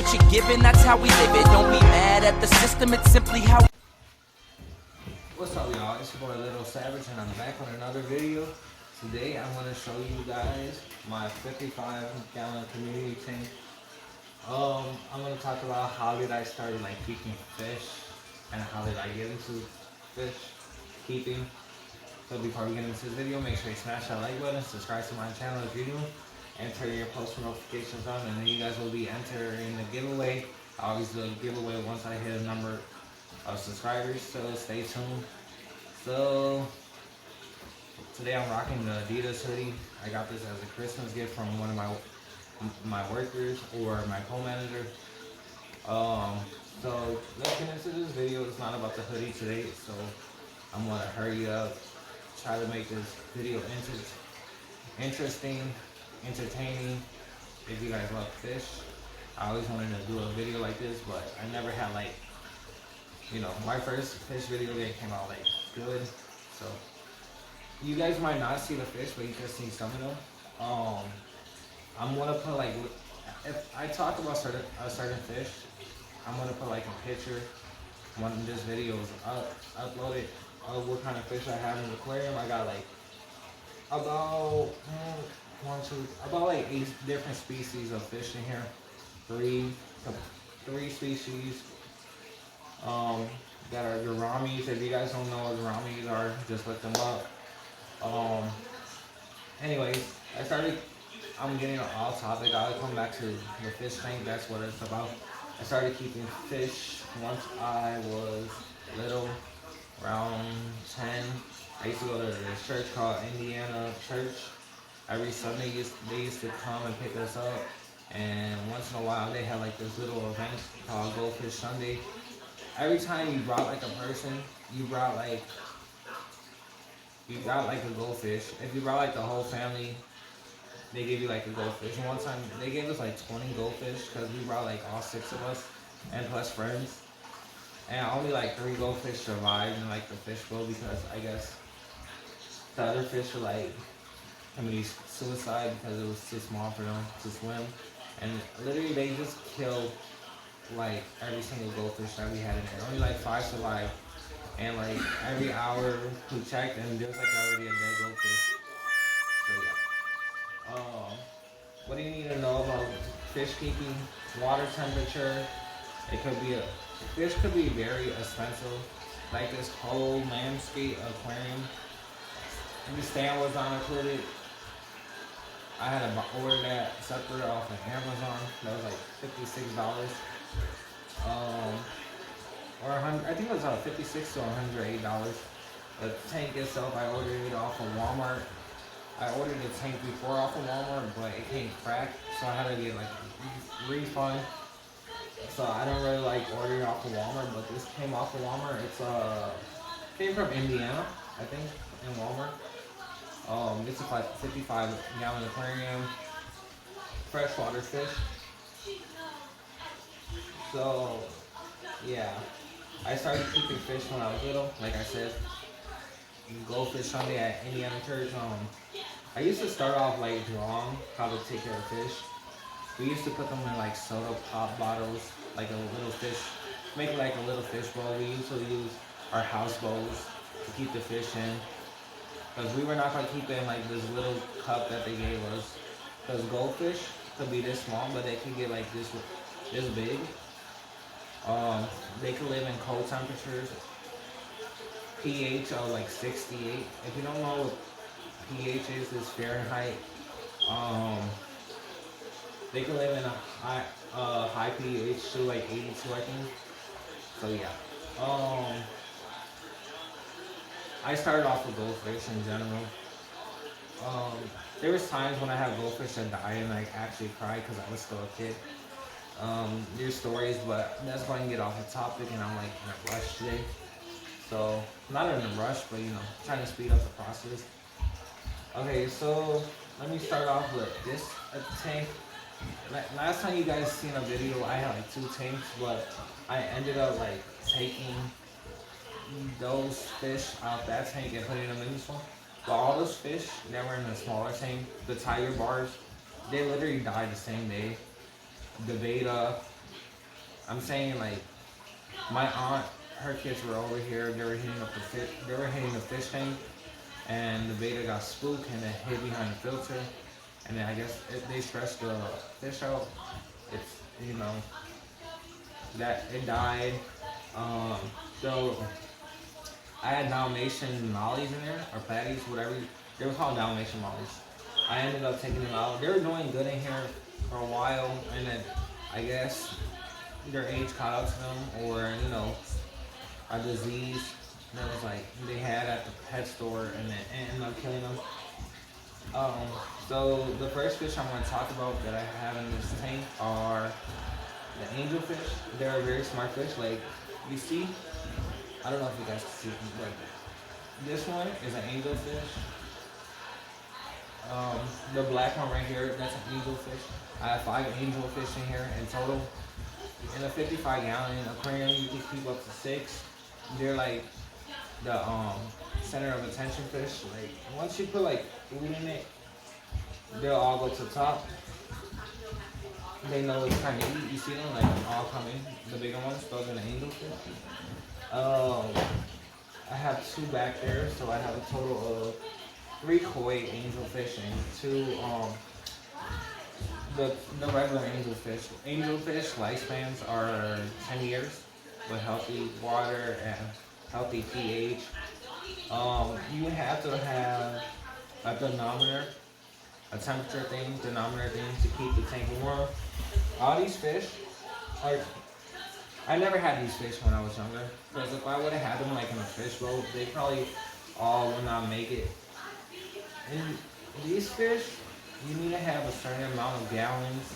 what you're given, that's how we live it. Don't be mad at the system, it's simply how. What's up, y'all? It's your boy Little Savage, and I'm back with another video. Today I'm going to show you guys my 55-gallon community tank. I'm going to talk about how did I start like keeping fish and how did I get into fish keeping. So before we get into this video, make sure you smash that like button, subscribe to my channel if you're new, and turn your post notifications on, and then you guys will be entering the giveaway. I always do a giveaway once I hit a number of subscribers, so stay tuned. So today I'm rocking the Adidas hoodie. I got this as a Christmas gift from one of my workers or my co-manager. So let's get into this video. It's not about the hoodie today, so I'm gonna hurry up, try to make this video interesting, entertaining. If you guys love fish, I always wanted to do a video like this, but I never had like, you know, my first fish video that came out like good. So you guys might not see the fish, but you can see some of them. I'm gonna put like, if I talk about a certain fish, I'm gonna put like a picture when this video is uploaded of what kind of fish I have in the aquarium. I got like about about like 8 different species of fish in here. Three species. That are gouramis. If you guys don't know what gouramis are, just look them up. Anyways, I'm getting off topic. I'll come back to the fish tank. That's what it's about. I started keeping fish once I was little, around 10. I used to go to this church called Indiana Church. Every Sunday they used to come and pick us up, and once in a while they had like this little event called Goldfish Sunday. Every time you brought like a person, you brought like a goldfish. If you brought like the whole family, they gave you like a goldfish. And one time they gave us like 20 goldfish because we brought like all 6 of us and plus friends. And only like 3 goldfish survived in like the fishbowl because I guess the other fish were like committing suicide because it was too small for them to swim. And literally they just killed like every single goldfish that we had in there. Only like 5 survived, and like every hour we checked and there was like already a dead goldfish. So yeah. What do you need to know about fish keeping? Water temperature. Fish could be very expensive. Like this whole landscape aquarium, the stand was not included. I had to order that separate off of Amazon. That was like $56. Or I think it was $56 to $108. The tank itself, I ordered it off of Walmart. I ordered the tank before off of Walmart, but it came cracked, so I had to get like a refund. So I don't really like ordering off of Walmart, but this came off of Walmart. It's came from Indiana, I think, in Walmart. It's a 55-gallon aquarium, freshwater fish. So, yeah, I started keeping fish when I was little. Like I said, Goldfish Sunday at Indiana Church. I used to start off like drawing how to take care of fish. We used to put them in like soda pop bottles, like a little fish, make like a little fish bowl. We usually use our house bowls to keep the fish in, because we were not going to keep it in like this little cup that they gave us. Because goldfish could be this small, but they could get like this big. They can live in cold temperatures, pH of like 68. If you don't know what pH is, it's Fahrenheit. They can live in a high pH to like 82, I think. So yeah. I started off with goldfish in general. There was times when I had goldfish that died and I actually cried because I was still a kid. There's stories, but that's going to get off the topic, and I'm like in a rush today. So, not in a rush, but you know, trying to speed up the process. Okay, so let me start off with this tank. Last time you guys seen a video, I had like 2 tanks, but I ended up like taking those fish out that tank and putting them in this one. But all those fish that were in the smaller tank, the tiger bars, they literally died the same day. The beta, I'm saying like my aunt, her kids were over here. They were hitting up the fish. They were hitting the fish tank, and the beta got spooked and it hid behind the filter. And then I guess they stressed the fish out. It's that it died. Um, so I had Dalmatian mollies in there or patties, whatever. They were called Dalmatian mollies. I ended up taking them out. They were doing good in here for a while, and then I guess their age caught up to them, or a disease that was like they had at the pet store, and then ended up killing them. So the first fish I'm going to talk about that I have in this tank are the angelfish. They're a very smart fish. Like you see, I don't know if you guys can see them, but this one is an angelfish. The black one right here, that's an angelfish. I have 5 angelfish in here in total. In a 55-gallon aquarium, you can keep up to 6. They're like the center of attention fish. Like once you put like food in it, they'll all go to the top. They know it's time to eat. You see them like all coming. The bigger ones, those are the angelfish. I have 2 back there, so I have a total of 3 koi angelfish and 2 the regular angelfish. Angelfish lifespans are 10 years with healthy water and healthy pH. You have to have a thermometer, a temperature thing, thermometer thing to keep the tank warm. All these fish, like I never had these fish when I was younger, because if I would have had them like in a fish boat, they probably all would not make it. And these fish, you need to have a certain amount of gallons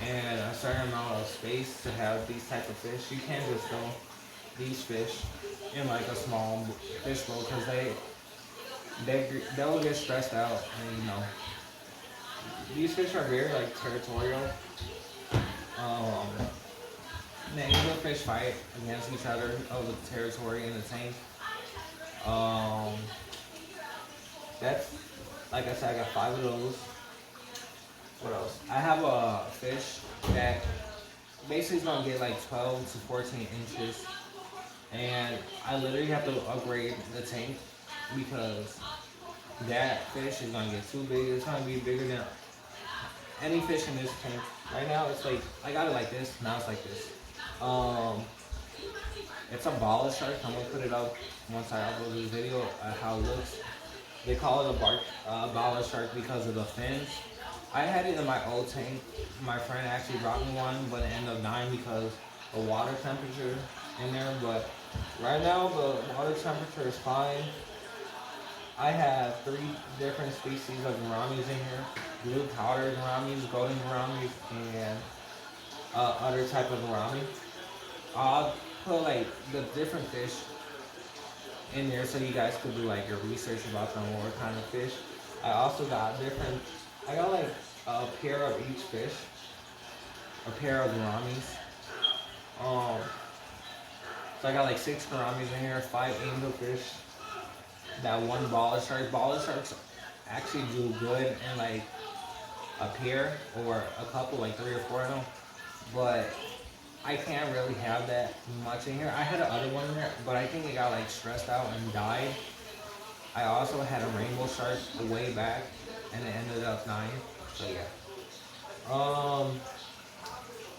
and a certain amount of space to have these type of fish. You can't just throw these fish in like a small fish bowl, because they'll get stressed out, and these fish are very like territorial. The angelfish fight against each other over the territory in the tank. That's, like I said, I got 5 of those. What else? I have a fish that basically is gonna get like 12 to 14 inches, and I literally have to upgrade the tank because that fish is gonna get too big. It's gonna be bigger than any fish in this tank. Right now it's like, I got it like this, now it's like this. It's a baller shark. I'm gonna put it up once I upload this video how it looks. They call it a baller shark because of the fins. I had it in my old tank. My friend actually brought me one, but it ended up dying because of water temperature in there. But right now the water temperature is fine. I have 3 different species of gouramis in here: blue powder gouramis, golden gouramis, and other type of gourami. I'll put like the different fish in there so you guys could do like your research about them, or what kind of fish. I also got I got like a pair of each fish, a pair of gouramis. So I got like 6 gouramis in here, 5 angelfish, that 1 baller shark. Baller sharks actually do good in like a pair or a couple, like 3 or 4 of them, but I can't really have that much in here. I had another one in there, but I think it got like stressed out and died. I also had a rainbow shark way back, and it ended up dying. So yeah.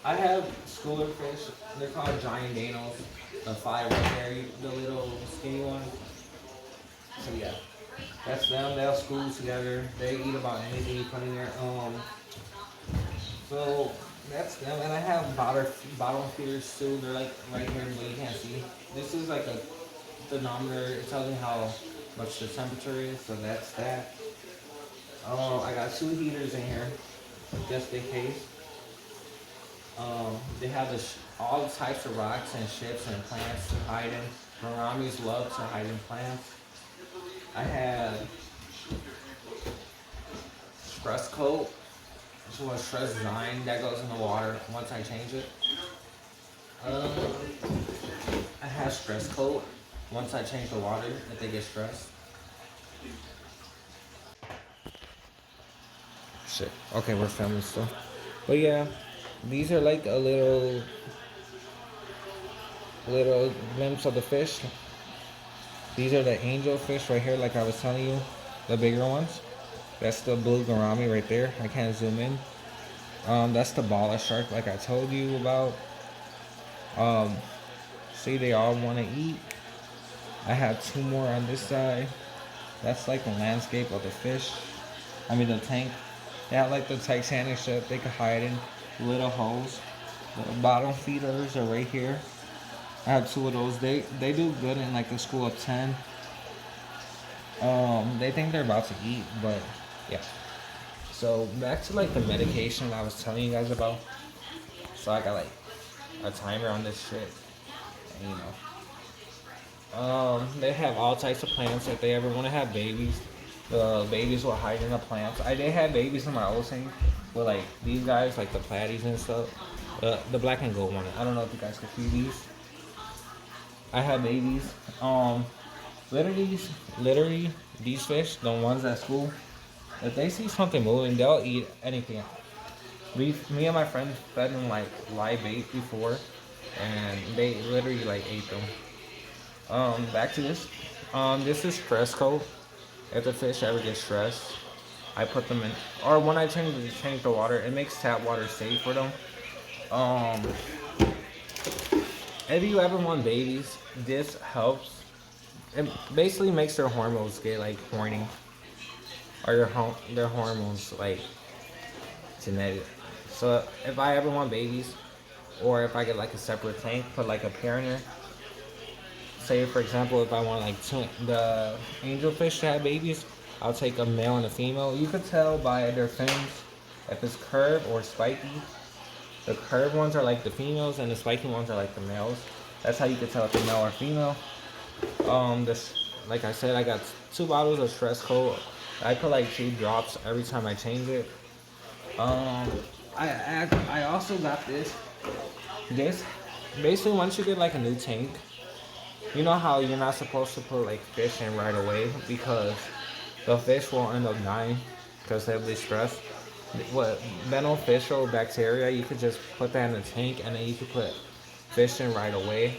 I have schooler fish. They're called giant danos. The 5 right there, the little skinny ones. So yeah, that's them. They'll school together. They eat about anything you put in there. So that's them. And I have bottom feeders too. They're like right here, but you can't see. This is like a thermometer. It tells me how much the temperature is. So that's that. I got 2 heaters in here, just in case. They have all types of rocks and ships and plants to hide in. Gouramis love to hide in plants. I have stress coat. This was stress design that goes in the water once I change it. I have stress coat once I change the water if they get stressed. Shit. Okay, we're filming still. But yeah, these are like a little little glimpse of the fish. These are the angelfish right here, like I was telling you, the bigger ones. That's the blue gourami right there. I can't zoom in. That's the baller shark, like I told you about. Um, See, they all want to eat. I have two more on this side. That's like the landscape of the fish. I mean the tank. They have like the Titanic ship. They can hide in little holes. The bottom feeders are right here. I have two of those. They do good in like a school of 10. They think they're about to eat, but yeah. So back to like the medication I was telling you guys about. So I got like a timer on this shit. And, you know, they have all types of plants. If they ever want to have babies, the babies will hide in the plants. I did have babies in my old thing with like these guys, like the platies and stuff. The black and gold one. I don't know if you guys can see these. I had babies. Literally, these fish, the ones at school, if they see something moving, they'll eat anything. Me and my friends fed them like live bait before, and they literally like ate them. Back to this. This is stress coat. If the fish ever get stressed, I put them in, or when I change the water, it makes tap water safe for them. Um, if you ever want babies, this helps. It basically makes their hormones get like horny, or their hormones like genetic. So if I ever want babies, or if I get like a separate tank, put like a pair in there. Say for example, if I want like the angelfish to have babies, I'll take a male and a female. You could tell by their fins if it's curved or spiky. The curved ones are like the females, and the spiky ones are like the males. That's how you can tell if they're male or female. This, like I said, I got 2 bottles of stress coat. I put like 2 drops every time I change it. I also got this. This basically, once you get like a new tank, you know how you're not supposed to put like fish in right away because the fish will end up dying because they'll be stressed. What beneficial bacteria, you could just put that in the tank and then you could put fish in right away.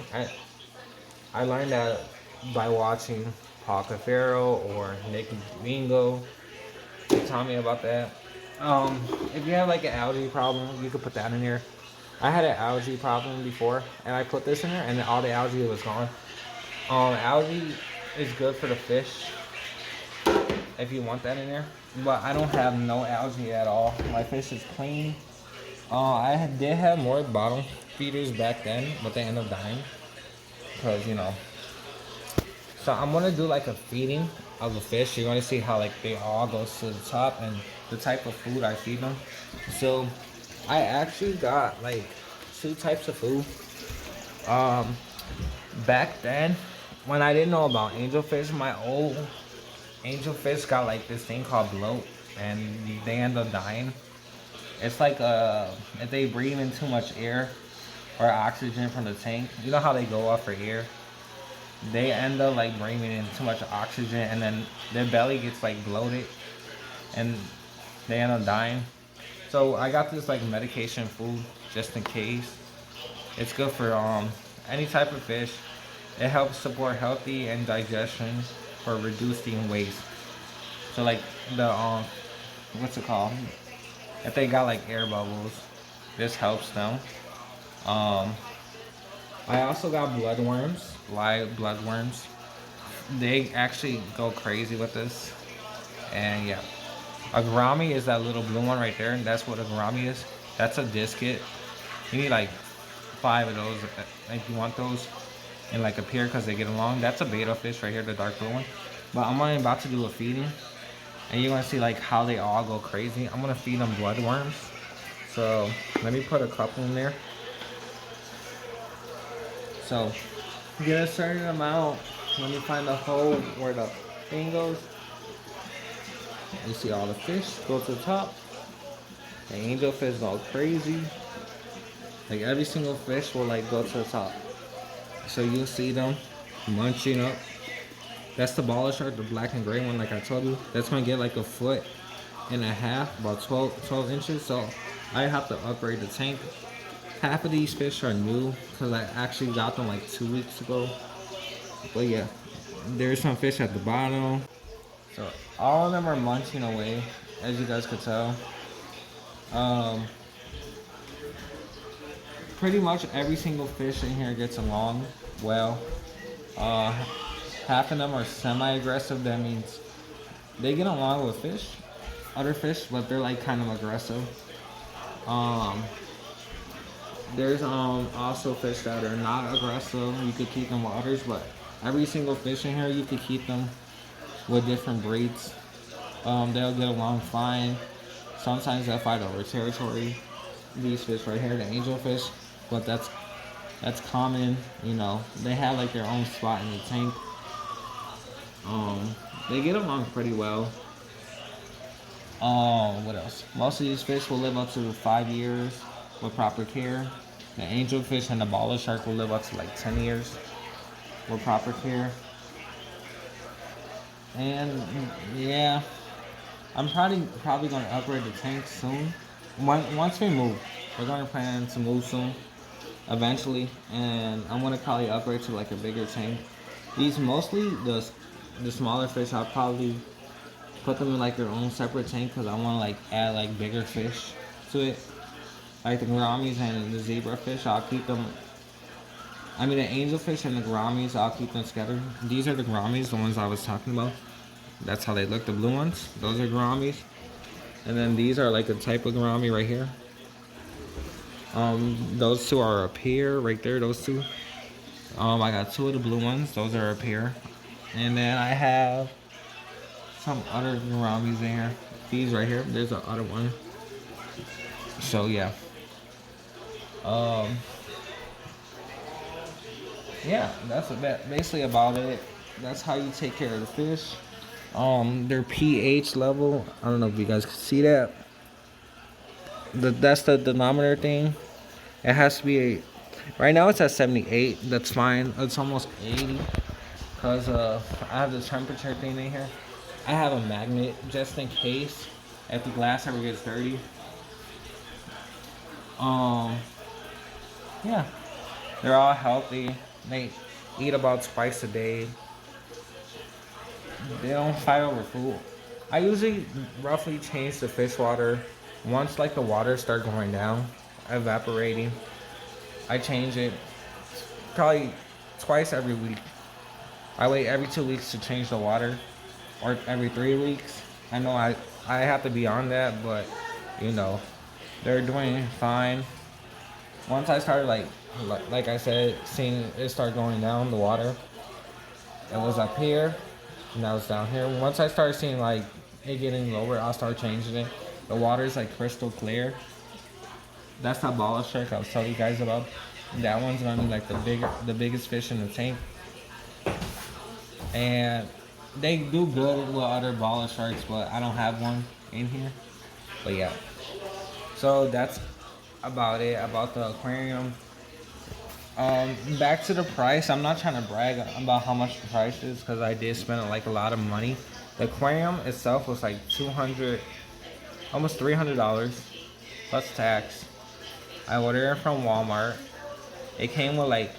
I learned that by watching Paul Cafaro or Nick Bingo. They taught me about that. If you have like an algae problem, you could put that in there. I had an algae problem before, and I put this in there, and all the algae was gone. Algae is good for the fish if you want that in there, but I don't have no algae at all. My fish is clean. I did have more bottom feeders back then, but they ended up dying because you know. So I'm gonna do like a feeding of the fish. You're gonna see how like they all go to the top and the type of food I feed them. So I actually got like 2 types of food. Back then, when I didn't know about angelfish, my old angelfish got like this thing called bloat, and they end up dying. It's like if they breathe in too much air or oxygen from the tank, you know how they go up for air? They end up like bringing in too much oxygen, and then their belly gets like bloated, and they end up dying. So I got this like medication food just in case. It's good for any type of fish. It helps support healthy and digestion for reducing waste. So like the what's it called? If they got like air bubbles, this helps them. I also got bloodworms, live bloodworms. They actually go crazy with this. And yeah. A gourami is that little blue one right there, and that's what a gourami is. That's a discus. You need like 5 of those if you want those in like a pair because they get along. That's a betta fish right here, the dark blue one. But I'm only about to do a feeding, and you're gonna see like how they all go crazy. I'm gonna feed them bloodworms. So let me put a couple in there. So get a certain amount. Let me find the hole where the thing goes. You see all the fish go to the top. The angelfish go crazy. Like every single fish will like go to the top. So you'll see them munching up. That's the baller shark, the black and gray one, like I told you. That's gonna get like 1.5 feet, about 12 inches. So I have to upgrade the tank. Half of these fish are new because I actually got them like 2 weeks ago. But yeah, there's some fish at the bottom. So all of them are munching away, as you guys could tell. Um, Pretty much every single fish in here gets along well. Uh, Half of them are semi-aggressive. That means they get along with other fish, but they're like kind of aggressive. Um, there's also fish that are not aggressive. You could keep them with others, but every single fish in here you could keep them with different breeds. They'll get along fine. Sometimes they'll fight over territory. These fish right here, the angelfish, but that's common. You know, they have like their own spot in the tank. They get along pretty well. What else? Most of these fish will live up to 5 years with proper care. The angelfish and the baller shark will live up to like 10 years with proper care. And yeah, I'm probably gonna upgrade the tank soon. Once we move, we're gonna plan to move soon, eventually, and I'm gonna probably upgrade to like a bigger tank. These mostly the smaller fish, I'll probably put them in like their own separate tank because I want to like add like bigger fish to it. Like the gouramis and the zebrafish, I'll keep them. I mean the angelfish and the gouramis, I'll keep them together. These are the gouramis, the ones I was talking about. That's how they look, the blue ones. Those are gouramis. And then these are like a type of gourami right here. Those two are up here, right there, those two. I got two of the blue ones, those are up here. And then I have some other gouramis in here. These right here, there's the other one. So yeah. Yeah, that's basically about it. That's how you take care of the fish. Their pH level, I don't know if you guys can see that. That's the denominator thing. It has to be right now it's at 78. That's fine. It's almost 80 because I have the temperature thing in here. I have a magnet just in case if the glass ever gets dirty. Yeah, they're all healthy. They eat about twice a day. They don't fight over food. I usually roughly change the fish water once like the water start going down, evaporating. I change it probably twice every week. I wait every 2 weeks to change the water, or every 3 weeks. I know I have to be on that, but you know, they're doing fine. Once I started like I said, seeing it start going down the water, it was up here, and now it's down here. Once I start seeing like it getting lower, I'll start changing it. The water is like crystal clear. That's that baller shark I was telling you guys about. That one's gonna be like the biggest fish in the tank. And they do good with other baller sharks, but I don't have one in here. But yeah. So that's about it about the aquarium. Back to the price. I'm not trying to brag about how much the price is because I did spend like a lot of money. The aquarium itself was like $200, almost $300 plus tax. I ordered it from Walmart. It came with like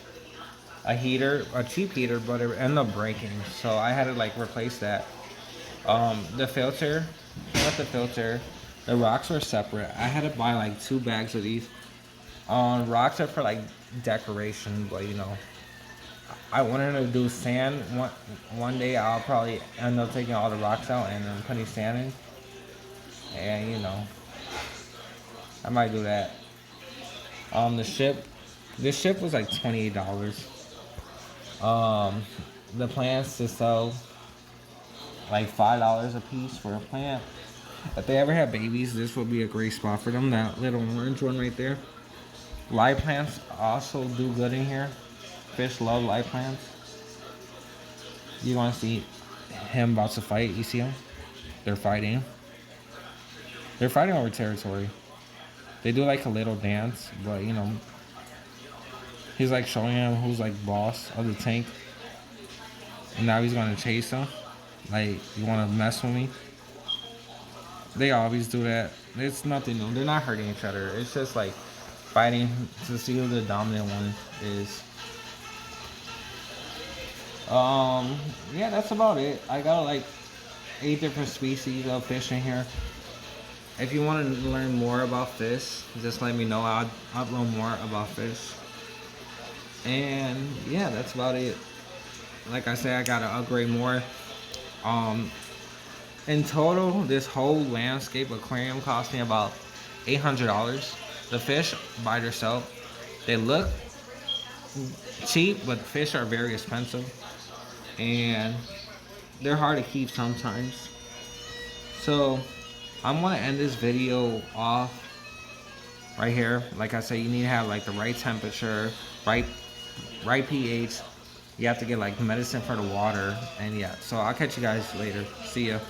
a heater, a cheap heater, but it ended up breaking, so I had to like replace that. The filter, came with the filter. The rocks were separate. I had to buy like 2 bags of these. Rocks are for like decoration, but you know, I wanted to do sand. One day I'll probably end up taking all the rocks out and then putting sand in, and you know, I might do that. This ship was like $28. The plants to sell like $5 a piece for a plant. If they ever have babies, this would be a great spot for them. That little orange one right there. Live plants also do good in here. Fish love live plants. You want to see him about to fight? You see him? They're fighting. They're fighting over territory. They do like a little dance, but you know, he's like showing him who's like boss of the tank. And now he's gonna chase him. Like, you wanna mess with me? They always do that. It's nothing new. They're not hurting each other. It's just like fighting to see who the dominant one is. Yeah, that's about it. I got like 8 different species of fish in here. If you want to learn more about fish, just let me know. I'll upload more about fish. And yeah, that's about it. Like I said, I gotta upgrade more. In total, this whole landscape aquarium cost me about $800. The fish by themselves, they look cheap, but fish are very expensive, and they're hard to keep sometimes. So I'm gonna end this video off right here. Like I said, you need to have like the right temperature, right pH. You have to get like medicine for the water, and yeah. So I'll catch you guys later. See ya.